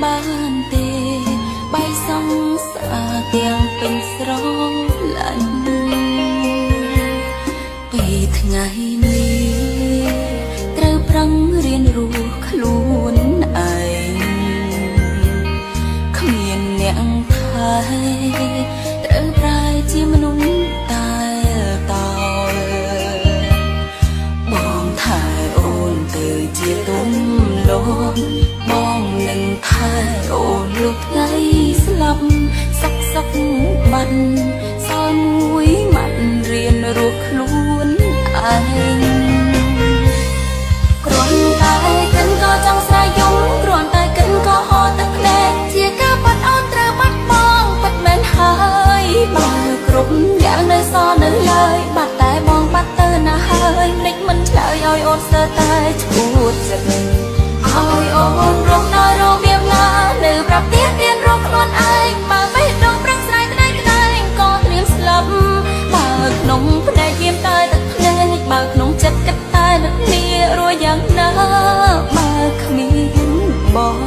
បានទេបែកសង្សារទាំងពេញស្រឡាញ់ពេលថ្ងៃនេះត្រូវប្រឹងរៀនរស់ខ្លួនឯងគ្មានអ្នកថែត្រូវប្រែជាមនុស្សតែតើបងថែអូនទៅជាទុំលោកបងនឹងថែអូនលុះថ្ងៃស្លាប់សុកបាត់សល់មួយម៉ាត់រៀនរស់ខ្លួនឯងគ្រាន់តែកិនក៏ចង់ស្រែកយំគ្រាន់តែកិនក៏ហត់ទឹកភ្នែកជាការបាត់អូនត្រូវបាត់បងបាត់មែនហើយបើគ្រប់យ៉ាងនៅសល់នៅឡើយបាត់តែបងបាត់ទៅណាហើយភ្លេចមិនឆ្លើយឲ្យអូនស្ទើរតែឈួតចិត្តឲ្យអូនរងដល់របៀបណានៅប្រាប់ទៀតរៀនរកខ្លួនឯងបើបេះដូងប្រឹងស្រែកក្តៅក្តៅក៏ត្រៀមស្លាប់បើក្នុងភ្នែកវាតែទឹកភ្នែកបើក្នុងចិត្តគិតតែនឹកគ្នារួចយ៉ាងណាបើគ្មានបង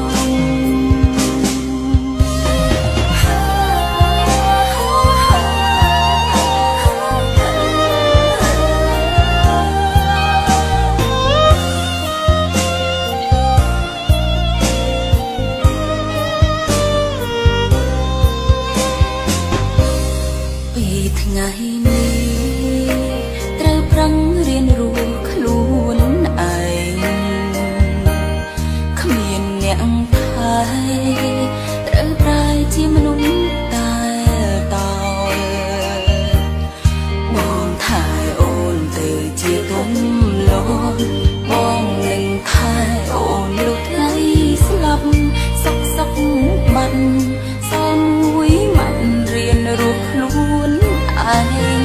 ថ្ងៃនេះត្រូវប្រឹងរៀនរស់ខ្លួនឯងគ្មានអ្នកថែត្រូវប្រែជាមនុស្សតែតើបងថែអូនទៅជាទុំលោកបងនឹងថែអូនលុះថ្ងៃស្លាប់សុកបាត់សល់មួយម៉ាត់រៀនរស់ខ្លួនឯង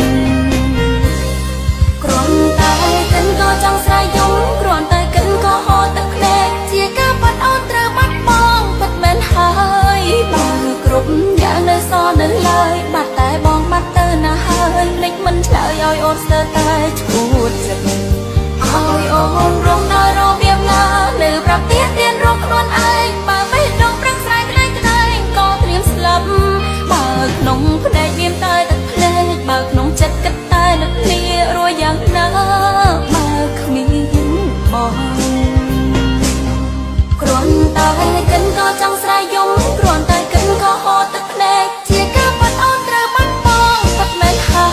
គ្រាន់តែកិនក៏ចង់ស្រែកយំគ្រាន់តែកិនក៏ហត់ទឹកភ្នែកជាការបាត់អូនត្រូវបាត់បងបាត់មែនហើយបើគ្រប់យ៉ាងនៅសល់នៅឡើយបាត់តែបងបាត់ទៅណាហើយភ្លេចមិនឆ្លើយឲ្យអូនស្ទើរតែឈួតចិត្តឲ្យអូនរងដល់របៀបណានៅប្រាប់ទៀតរៀនរកខ្លួនឯងបើបេះដូងប្រឹងស្រែកក្តៅក្តៅក៏ត្រៀមស្លាប់បើក្នុងភ្នែកវាតែទឹកភ្នែកបើក្នុងចិត្តគិតតែនឹកគ្នារួចយ៉ាងណាបើគ្មានបងគ្រាន់តែកិនក៏ចង់ស្រែកយំគ្រាន់តែកិនក៏ហត់ទឹកភ្នែកជាការបាត់អូនត្រូវបាត់បងបាត់មែនហើ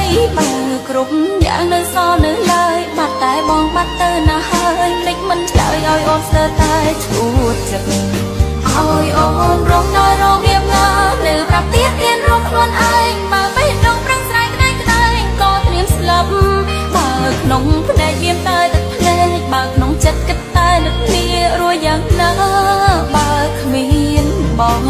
យបើគ្រប់យ៉ាងនៅសល់នៅឡើយបាត់តែបងបាត់ទៅណាហើយភ្លេចមិនឆ្លើយឲ្យអូនស្ទើរតែឈួតចិត្តឲ្យអូនរងដល់របៀបណានៅប្រាប់ទៀតរៀនរកខ្លួនឯងបើបេះដូងប្រឹងស្រែកក្តៅក្តៅក៏ត្រៀមស្លាប់បើក្នុងភ្នែកវាតែទឹកភ្នែកបើក្នុងចិត្តគិតតែនឹកគ្នារួចយ៉ាងណាបើគ្មានបង